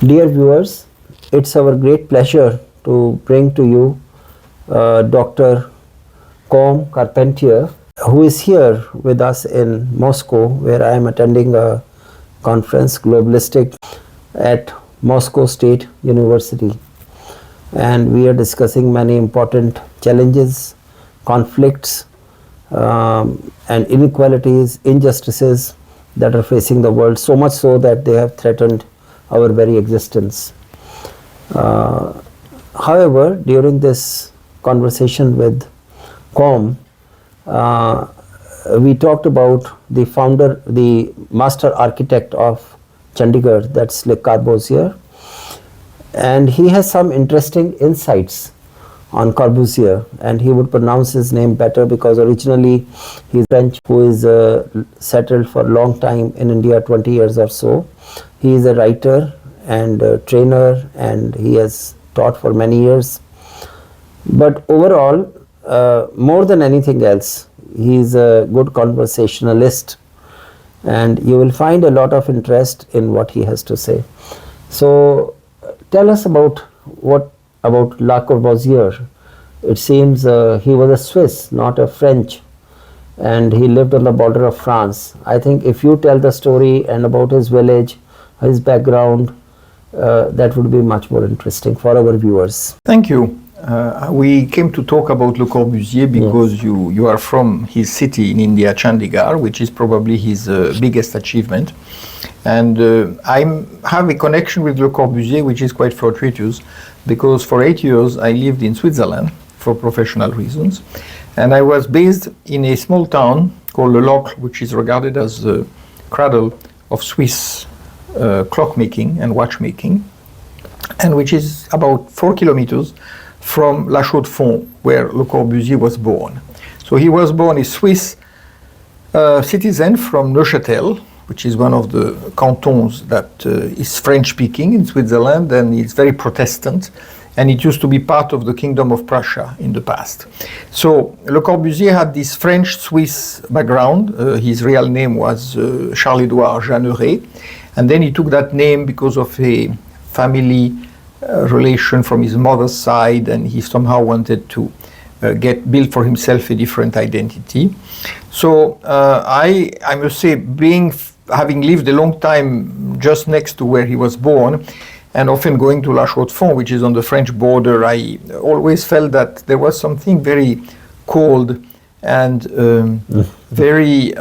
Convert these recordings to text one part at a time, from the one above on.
Dear viewers, it's our great pleasure to bring to you Dr. Carpentier, who is here with us in Moscow, where I am attending a conference, Globalistic, at Moscow State University. And we are discussing many important challenges, conflicts, and inequalities, injustices that are facing the world, so much so that they have threatened our very existence. However, during this conversation with Com, we talked about the founder, the master architect of Chandigarh, that's Le Corbusier, and he has some interesting insights on Corbusier, and he would pronounce his name better because originally he's French, who is settled for a long time in India, 20 years or so. He is a writer and a trainer, and he has taught for many years. But overall, more than anything else, he is a good conversationalist, and you will find a lot of interest in what he has to say. So tell us about Le Corbusier. It seems he was a Swiss, not a French, and he lived on the border of France. I think if you tell the story and about his village, his background, that would be much more interesting for our viewers. Thank you. We came to talk about Le Corbusier because you are from his city in India, Chandigarh, which is probably his biggest achievement. And I have a connection with Le Corbusier, which is quite fortuitous, because for 8 years I lived in Switzerland for professional reasons. And I was based in a small town called Le Locle, which is regarded as the cradle of Swiss clockmaking and watchmaking, and which is about 4 kilometers from La Chaux-de-Fonds, where Le Corbusier was born. So he was born a Swiss citizen from Neuchâtel, which is one of the cantons that is French-speaking in Switzerland, and it's very Protestant, and it used to be part of the Kingdom of Prussia in the past. So Le Corbusier had this French-Swiss background. His real name was Charles-Édouard Jeanneret, and then he took that name because of a family relation from his mother's side, and he somehow wanted to build for himself a different identity. So I must say, having lived a long time just next to where he was born, and often going to La Chaux-de-Fonds, which is on the French border, I always felt that there was something very cold and very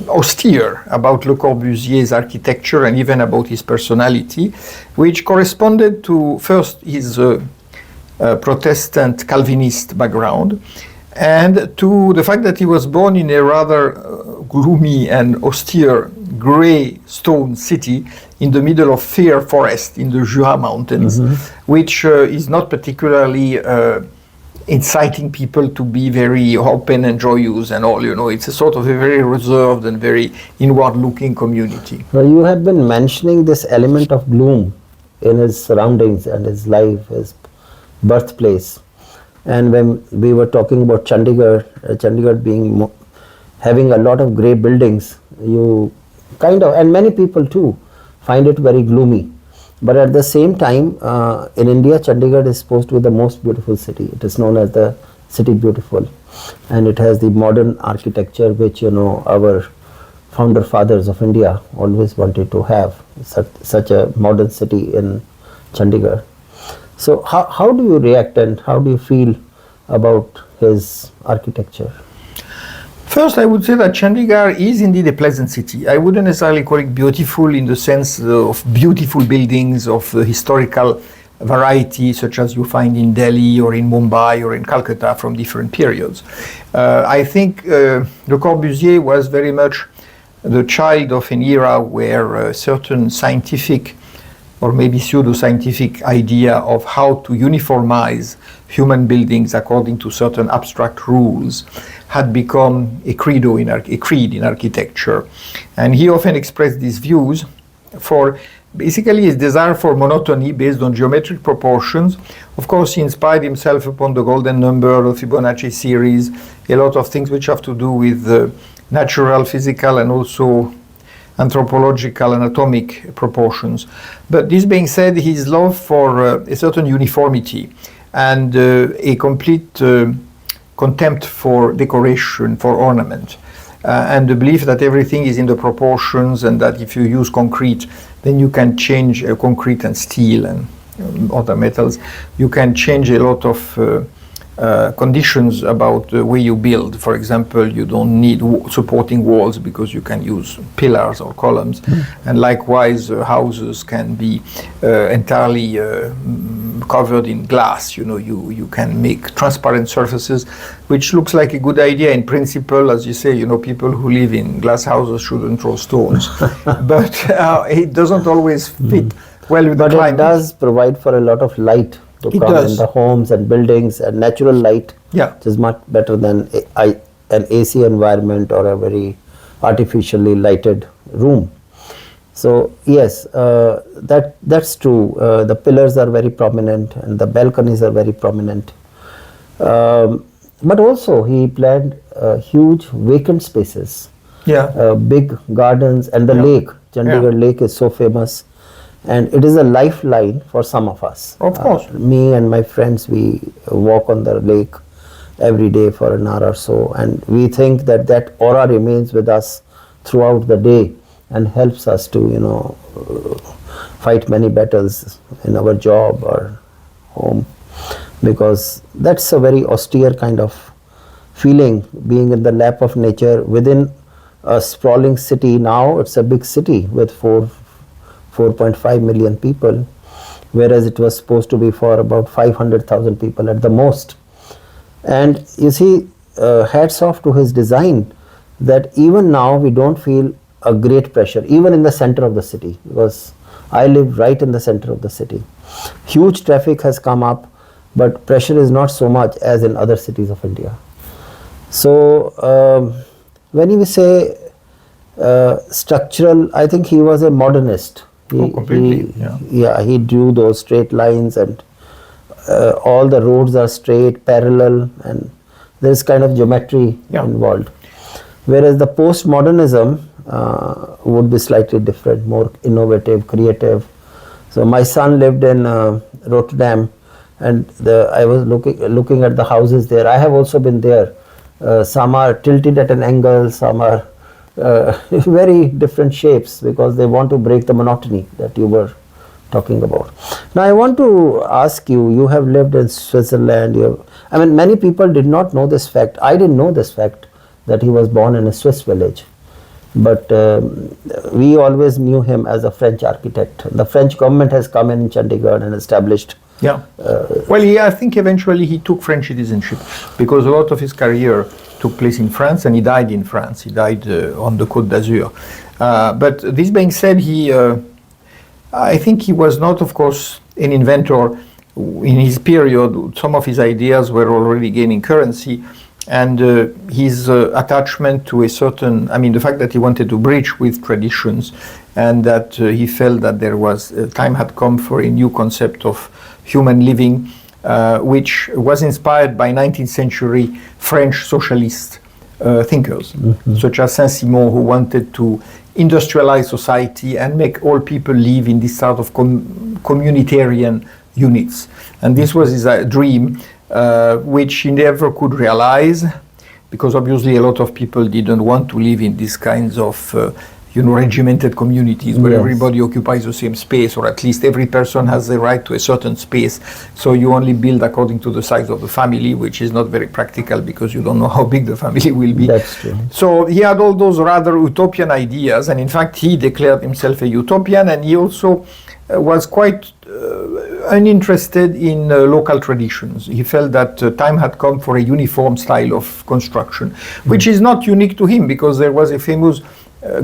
austere about Le Corbusier's architecture and even about his personality, which corresponded to first his Protestant Calvinist background, and to the fact that he was born in a rather gloomy and austere grey stone city in the middle of fir forest in the Jura Mountains, which is not particularly inciting people to be very open and joyous and all, it's a sort of a very reserved and very inward-looking community. Well, you had been mentioning this element of gloom in his surroundings and his life, his birthplace. And when we were talking about Chandigarh being having a lot of grey buildings, you kind of, and many people too, find it very gloomy. But at the same time, in India, Chandigarh is supposed to be the most beautiful city. It is known as the City Beautiful, and it has the modern architecture which our founder fathers of India always wanted to have, such a modern city in Chandigarh. So how do you react and how do you feel about his architecture? First, I would say that Chandigarh is indeed a pleasant city. I wouldn't necessarily call it beautiful in the sense of beautiful buildings of historical variety, such as you find in Delhi or in Mumbai or in Calcutta from different periods. I think Le Corbusier was very much the child of an era where certain scientific or maybe pseudo-scientific idea of how to uniformize human buildings according to certain abstract rules had become a creed in architecture. And he often expressed these views for basically his desire for monotony based on geometric proportions. Of course, he inspired himself upon the golden number, the Fibonacci series, a lot of things which have to do with natural, physical, and also anthropological, anatomic proportions. But this being said, his love for a certain uniformity and a complete contempt for decoration, for ornament, and the belief that everything is in the proportions, and that if you use concrete, then you can change concrete and steel and other metals. You can change a lot of conditions about the way you build. For example, you don't need supporting walls because you can use pillars or columns. And likewise, houses can be entirely covered in glass. You know, you can make transparent surfaces, which looks like a good idea in principle. As you say, you know, people who live in glass houses shouldn't throw stones. But it doesn't always fit well with the climate. But it does provide for a lot of light to come in the homes and buildings, and natural light, which is much better than an AC environment or a very artificially lighted room. So yes, that's true. The pillars are very prominent and the balconies are very prominent. But also he planned huge vacant spaces, big gardens, and the lake. Chandigarh lake is so famous. And it is a lifeline for some of us. Of course. Me and my friends, we walk on the lake every day for an hour or so, and we think that that aura remains with us throughout the day and helps us to, you know, fight many battles in our job or home, because that's a very austere kind of feeling, being in the lap of nature within a sprawling city. Now it's a big city with 4.5 million people, whereas it was supposed to be for about 500,000 people at the most. And you see, hats off to his design, that even now we don't feel a great pressure, even in the center of the city, because I live right in the center of the city. Huge traffic has come up, but pressure is not so much as in other cities of India. So when you say structural, I think he was a modernist. Completely. He drew those straight lines, and all the roads are straight, parallel, and there's kind of geometry involved. Whereas the postmodernism would be slightly different, more innovative, creative. So my son lived in Rotterdam, and I was looking at the houses there. I have also been there. Some are tilted at an angle, some are very different shapes, because they want to break the monotony that you were talking about. Now I want to ask you, you have lived in Switzerland, I mean, many people did not know this fact. I didn't know this fact, that he was born in a Swiss village. But we always knew him as a French architect. The French government has come in Chandigarh and established. I think eventually he took French citizenship, because a lot of his career took place in France, and he died in France. He died on the Côte d'Azur. But this being said, I think he was not, of course, an inventor. In his period, some of his ideas were already gaining currency, and his attachment to a certain, the fact that he wanted to breach with traditions, and that he felt that there was time had come for a new concept of human living, which was inspired by 19th century French socialist thinkers, such as Saint-Simon, who wanted to industrialize society and make all people live in this sort of communitarian units. And this was his dream, which he never could realize, because obviously a lot of people didn't want to live in these kinds of regimented communities where everybody occupies the same space, or at least every person has the right to a certain space. So you only build according to the size of the family, which is not very practical, because you don't know how big the family will be. That's true. So he had all those rather utopian ideas, and in fact he declared himself a utopian, and he also was quite uninterested in local traditions. He felt that time had come for a uniform style of construction, which is not unique to him, because there was a famous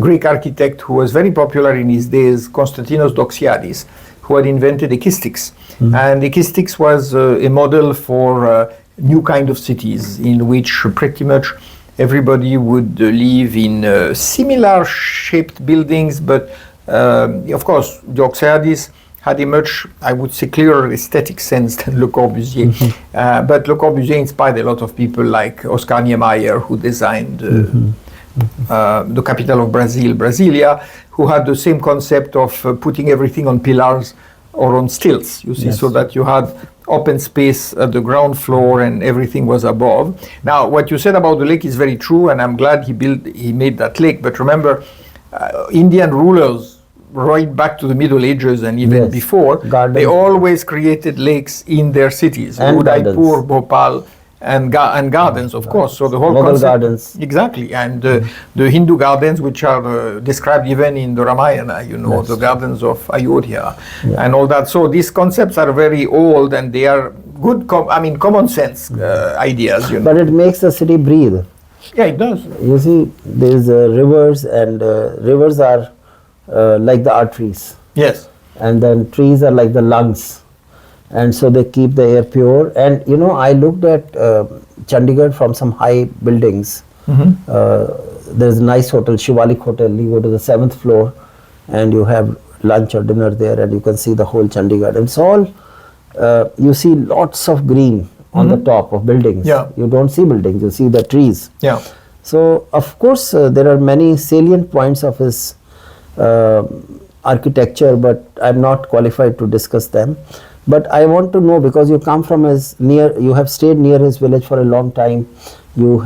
Greek architect who was very popular in his days, Konstantinos Doxiadis, who had invented ekistics. And ekistics was a model for new kind of cities, in which pretty much everybody would live in similar shaped buildings, but of course Doxiadis had a much, I would say, clearer aesthetic sense than Le Corbusier. But Le Corbusier inspired a lot of people like Oscar Niemeyer, who designed the capital of Brazil, Brasilia, who had the same concept of putting everything on pillars or on stilts, you see, Yes. so that you had open space at the ground floor and everything was above. Now, what you said about the lake is very true, and I'm glad he made that lake. But remember, Indian rulers, right back to the Middle Ages and even Yes. before, Gardens. they always created lakes in their cities, And Udaipur, gardens. Bhopal, and gardens, of course. So the whole Mughal concept, gardens. exactly, and the Hindu gardens, which are described even in the Ramayana, you know, Yes. the gardens of Ayodhya, Yeah. and all that. So these concepts are very old, and they are good. Common sense ideas, you know. But it makes the city breathe. Yeah, it does. You see, there's rivers, and rivers are like the arteries, Yes. and then trees are like the lungs, and so they keep the air pure. And you know, I looked at Chandigarh from some high buildings. There's a nice hotel, Shivalik Hotel. You go to the 7th floor, and you have lunch or dinner there, and you can see the whole Chandigarh. It's all you see lots of green on the top of buildings. Yeah. You don't see buildings; you see the trees. Yeah. So, of course, there are many salient points of his architecture, but I'm not qualified to discuss them. But I want to know, because you come from you have stayed near his village for a long time. You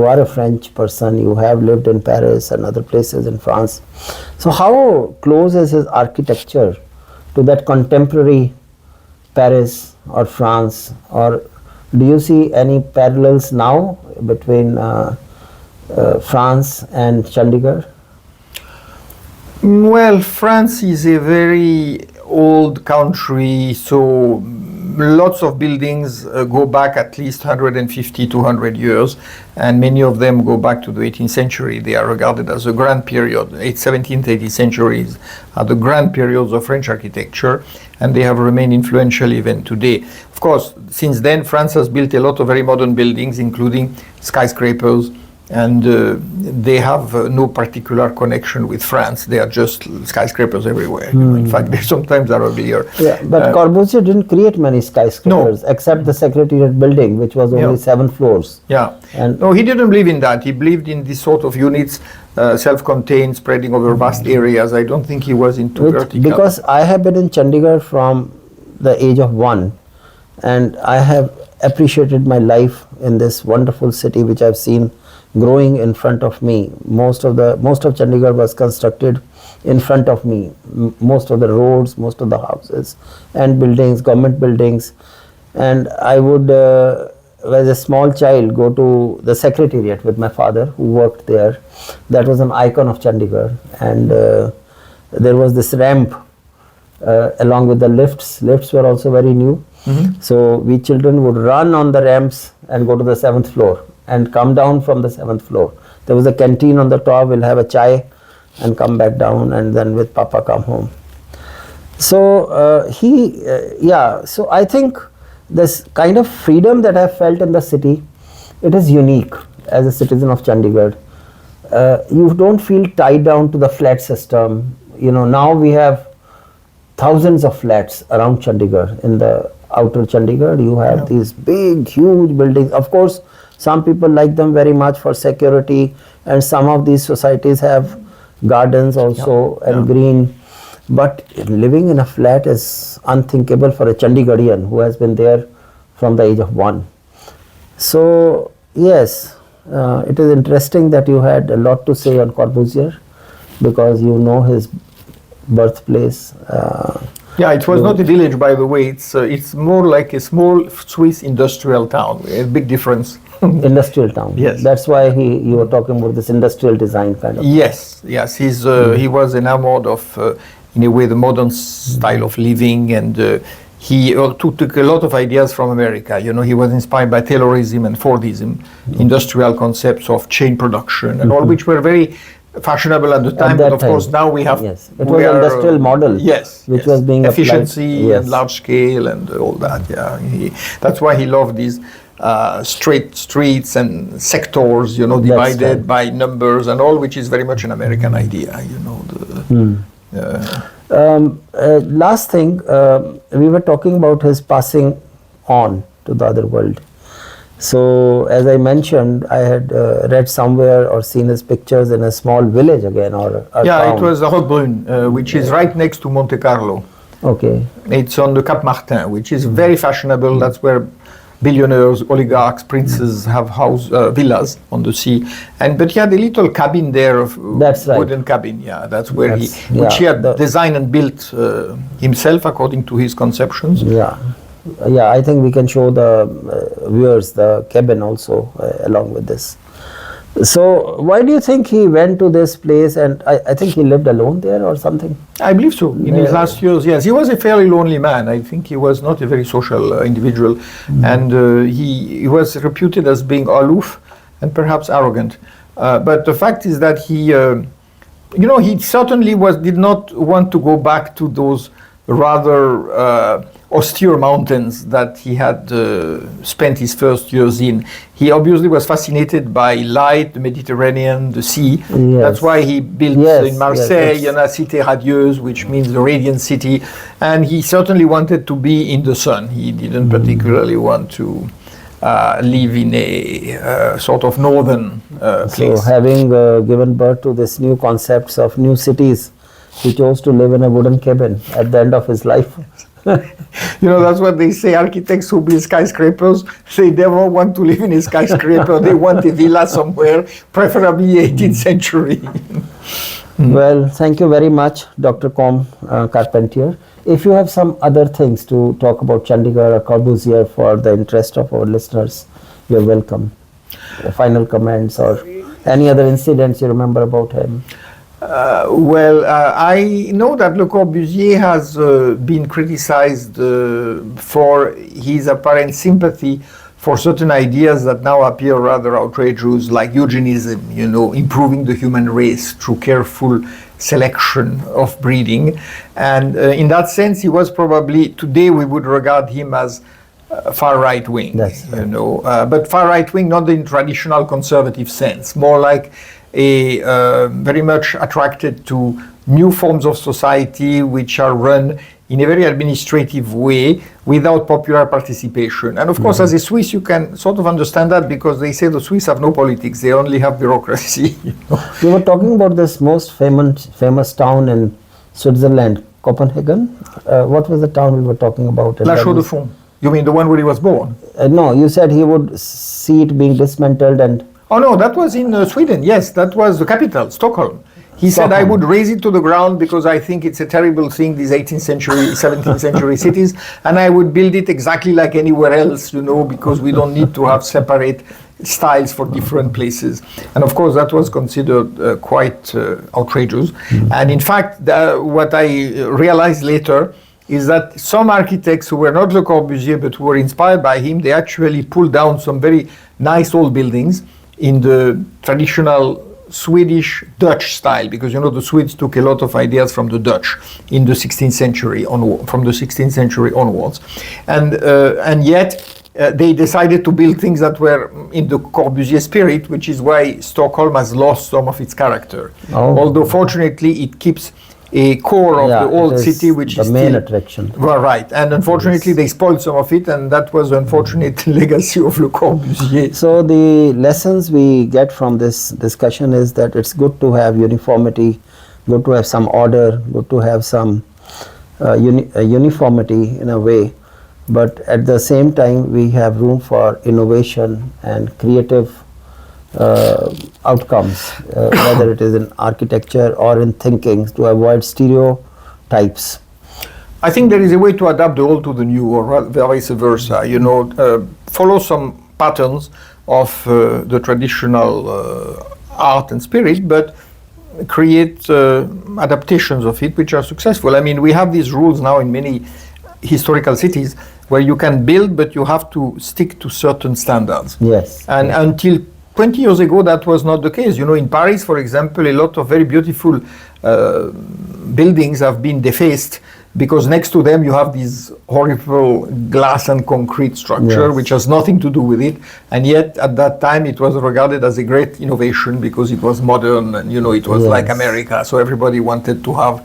are a French person. You have lived in Paris and other places in France. So, how close is his architecture to that contemporary Paris or France, or do you see any parallels now between France and Chandigarh? Well, France is a very old country, so lots of buildings go back at least 150, 200 years, and many of them go back to the 18th century. They are regarded as a grand period. 17th, 18th centuries are the grand periods of French architecture, and they have remained influential even today. Of course, since then, France has built a lot of very modern buildings, including skyscrapers, and they have no particular connection with France. They are just skyscrapers everywhere. You know, in fact, they sometimes are uglier. Yeah, but Corbusier didn't create many skyscrapers except the Secretariat building, which was only 7 floors. Yeah. And No, he didn't believe in that. He believed in this sort of units, self-contained, spreading over vast areas. I don't think he was into vertical. because I have been in Chandigarh from the age of 1, and I have appreciated my life in this wonderful city, which I've seen growing in front of me. Most of Chandigarh was constructed in front of me. Most of the roads, most of the houses and buildings, government buildings. And I would, as a small child, go to the Secretariat with my father, who worked there. That was an icon of Chandigarh. And there was this ramp along with the lifts. Lifts were also very new. So we children would run on the ramps and go to the 7th floor and come down from the 7th floor. There was a canteen on the top. We'll have a chai and come back down, and then with Papa come home. So so I think this kind of freedom that I felt in the city, it is unique as a citizen of Chandigarh. You don't feel tied down to the flat system. You know, now we have thousands of flats around Chandigarh. In the outer Chandigarh, you have these big, huge buildings. Of course, some people like them very much for security, and some of these societies have gardens also and green. But living in a flat is unthinkable for a Chandigarhian who has been there from the age of 1. So, yes, it is interesting that you had a lot to say on Corbusier, because you know his birthplace. Yeah, it was not a village, by the way. It's more like a small Swiss industrial town. A big difference. Industrial town. Yes. That's why you were talking about this industrial design kind of. Yes. He was enamored of, in a way, the modern style of living, and he took a lot of ideas from America. You know, he was inspired by Taylorism and Fordism, industrial concepts of chain production, and all which were very fashionable at the time. But of course, now we have. Yes, it was an industrial model. Which was being efficiency applied. and large scale and all that. Yeah, that's why he loved these straight streets and sectors. You know, divided by numbers and all, which is very much an American idea. You know. Last thing, we were talking about his passing on to the other world, So, as I mentioned, I had read somewhere or seen his pictures in a small village again, or a Yeah, town. it was Roquebrune, which is right next to Monte Carlo. Okay. It's on the Cap Martin, which is very fashionable. That's where billionaires, oligarchs, princes have villas on the sea. But he had a little cabin there, That's right. wooden cabin. Yeah, that's where That's- he had designed and built himself according to his conceptions. Yeah. Yeah, I think we can show the viewers the cabin also along with this. So, why do you think he went to this place, and I think he lived alone there or something? I believe so. In his last years, yes. He was a fairly lonely man. I think he was not a very social individual. And he was reputed as being aloof and perhaps arrogant. But the fact is that he certainly did not want to go back to those rather austere mountains that he had spent his first years in. He obviously was fascinated by light, the Mediterranean, the sea. Yes. That's why he built in Marseille, La Cité Radieuse, which means the radiant city. And he certainly wanted to be in the sun. He didn't particularly want to live in a sort of northern place. So, having given birth to this new concepts of new cities, he chose to live in a wooden cabin at the end of his life. That's what they say. Architects who build skyscrapers, they never want to live in a skyscraper. They want a villa somewhere, preferably 18th century. Well, thank you very much, Dr. Carpentier. If you have some other things to talk about Chandigarh or Corbusier for the interest of our listeners, you're welcome. Final comments or any other incidents you remember about him? I know that Le Corbusier has been criticized for his apparent sympathy for certain ideas that now appear rather outrageous, like eugenism, improving the human race through careful selection of breeding. And in that sense, he was probably, today we would regard him as far right wing, but far right wing not in traditional conservative sense, more like very much attracted to new forms of society which are run in a very administrative way without popular participation. And of course, as a Swiss, you can sort of understand that because they say the Swiss have no politics, they only have bureaucracy. We were talking about this most famous town in Switzerland, Copenhagen. What was the town we were talking about? La Chaux-de-Fonds. You mean the one where he was born? No, you said he would see it being dismantled and... Oh no, that was in Sweden. Yes, that was the capital, Stockholm. He said, I would raze it to the ground because I think it's a terrible thing, these 18th century, 17th century cities, and I would build it exactly like anywhere else, because we don't need to have separate styles for different places. And of course, that was considered quite outrageous. And in fact, what I realized later is that some architects who were not Le Corbusier but who were inspired by him, they actually pulled down some very nice old buildings in the traditional Swedish Dutch style, because the Swedes took a lot of ideas from the Dutch in the 16th century from the 16th century onwards, and yet they decided to build things that were in the Corbusier spirit, which is why Stockholm has lost some of its character. Although fortunately it keeps a core of the old city, which is the main still attraction. Well, right, and unfortunately they spoiled some of it, and that was the unfortunate legacy of Le Corbusier. So the lessons we get from this discussion is that it's good to have uniformity, good to have some order, good to have some uniformity in a way, but at the same time we have room for innovation and creative outcomes, whether it is in architecture or in thinking, to avoid stereotypes. I think there is a way to adapt the old to the new, or vice versa. Follow some patterns of the traditional art and spirit, but create adaptations of it which are successful. I mean, we have these rules now in many historical cities where you can build, but you have to stick to certain standards. Yes. And until 20 years ago, that was not the case. In Paris, for example, a lot of very beautiful buildings have been defaced because next to them you have this horrible glass and concrete structure, Yes. which has nothing to do with it, and yet at that time it was regarded as a great innovation because it was modern and it was like Yes. America, so everybody wanted to have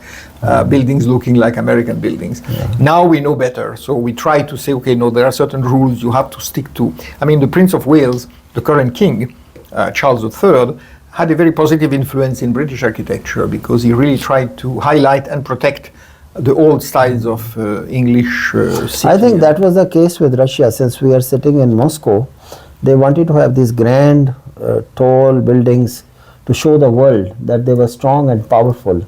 buildings looking like American buildings. Now we know better, so we try to say, okay, no, there are certain rules you have to stick to. I mean, the Prince of Wales, the current king, Charles III, had a very positive influence in British architecture because he really tried to highlight and protect the old styles of English city. I think that was the case with Russia. Since we are sitting in Moscow, they wanted to have these grand, tall buildings to show the world that they were strong and powerful,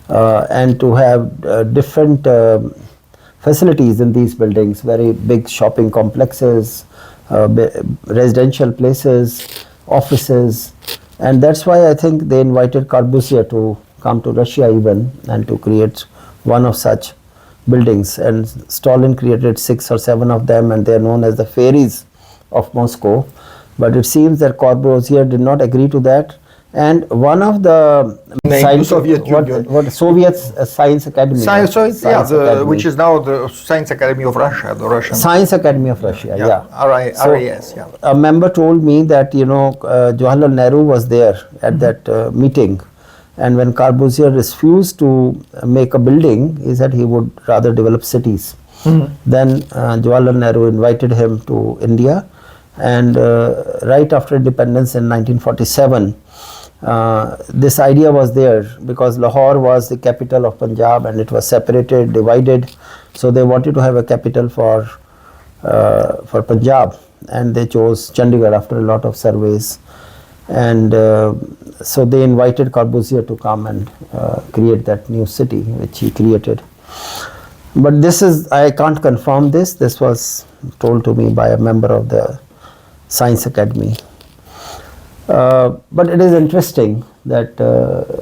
and to have different facilities in these buildings, very big shopping complexes, residential places, offices, and that's why I think they invited Corbusier to come to Russia even and to create one of such buildings, and Stalin created 6 or 7 of them, and they are known as the fairies of Moscow. But it seems that Corbusier did not agree to that, and one of the Soviet Union. what Soviet Science Academy, which is now the Science Academy of Russia, the Russian Science Academy of Russia, So, RAS, yeah. a member told me that Jawaharlal Nehru was there at that meeting, and when Corbusier refused to make a building, he said he would rather develop cities. Then Jawaharlal Nehru invited him to India, and right after independence in 1947, this idea was there because Lahore was the capital of Punjab and it was separated, divided, so they wanted to have a capital for Punjab, and they chose Chandigarh after a lot of surveys, and so they invited Corbusier to come and create that new city which he created. But this is, I can't confirm this was told to me by a member of the Science Academy. But it is interesting that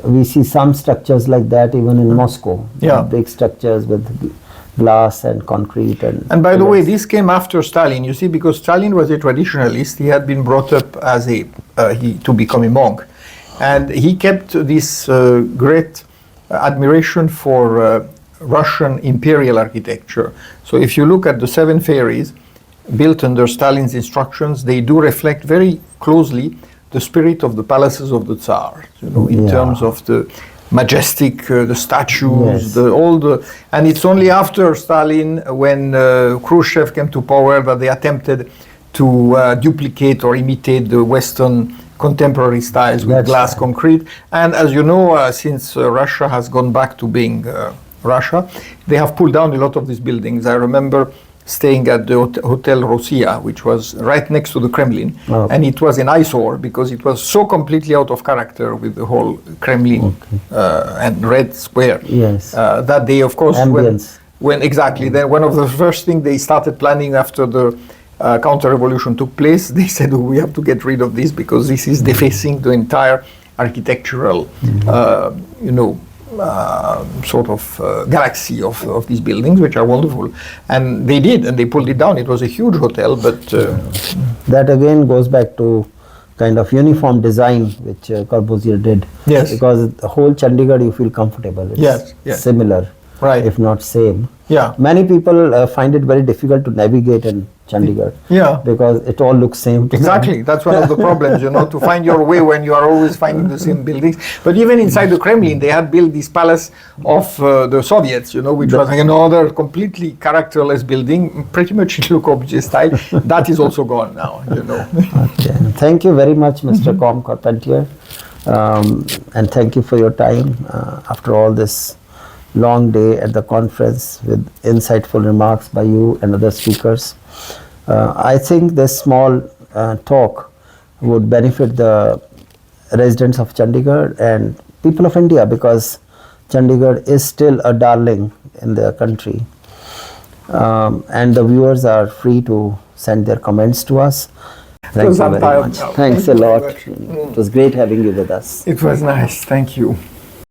we see some structures like that even in Moscow. Big structures with glass and concrete. And by the way, this came after Stalin, you see, because Stalin was a traditionalist. He had been brought up as to become a monk. And he kept this great admiration for Russian imperial architecture. So if you look at the 7 fairies built under Stalin's instructions, they do reflect very closely the spirit of the palaces of the Tsar, in terms of the majestic, the statues, and it's only after Stalin, when Khrushchev came to power, that they attempted to duplicate or imitate the Western contemporary styles with glass, concrete. And as you know, since Russia has gone back to being Russia, they have pulled down a lot of these buildings. I remember staying at the Hotel Rossiya, which was right next to the Kremlin, and it was an eyesore because it was so completely out of character with the whole Kremlin and Red Square. That they, of course, when exactly, then one of the first things they started planning after the counter-revolution took place, they said, we have to get rid of this because this is defacing the entire architectural, sort of galaxy of these buildings, which are wonderful. And they did, and they pulled it down. It was a huge hotel, but... that again goes back to kind of uniform design, which Corbusier did. Because the whole Chandigarh, you feel comfortable. It's similar, if not same. Many people find it very difficult to navigate in Chandigarh. Because it all looks same. Exactly. That's one of the problems, to find your way when you are always finding the same buildings. But even inside the Kremlin, they had built this palace of the Soviets, which was another completely characterless building, pretty much in Le Corbusier style. That is also gone now, Thank you very much, Mr. Carpentier. And thank you for your time after all this long day at the conference with insightful remarks by you and other speakers. I think this small talk would benefit the residents of Chandigarh and people of India, because Chandigarh is still a darling in the country. And the viewers are free to send their comments to us. Thanks very much. Thanks a lot. It was great having you with us. It was nice. Thank you.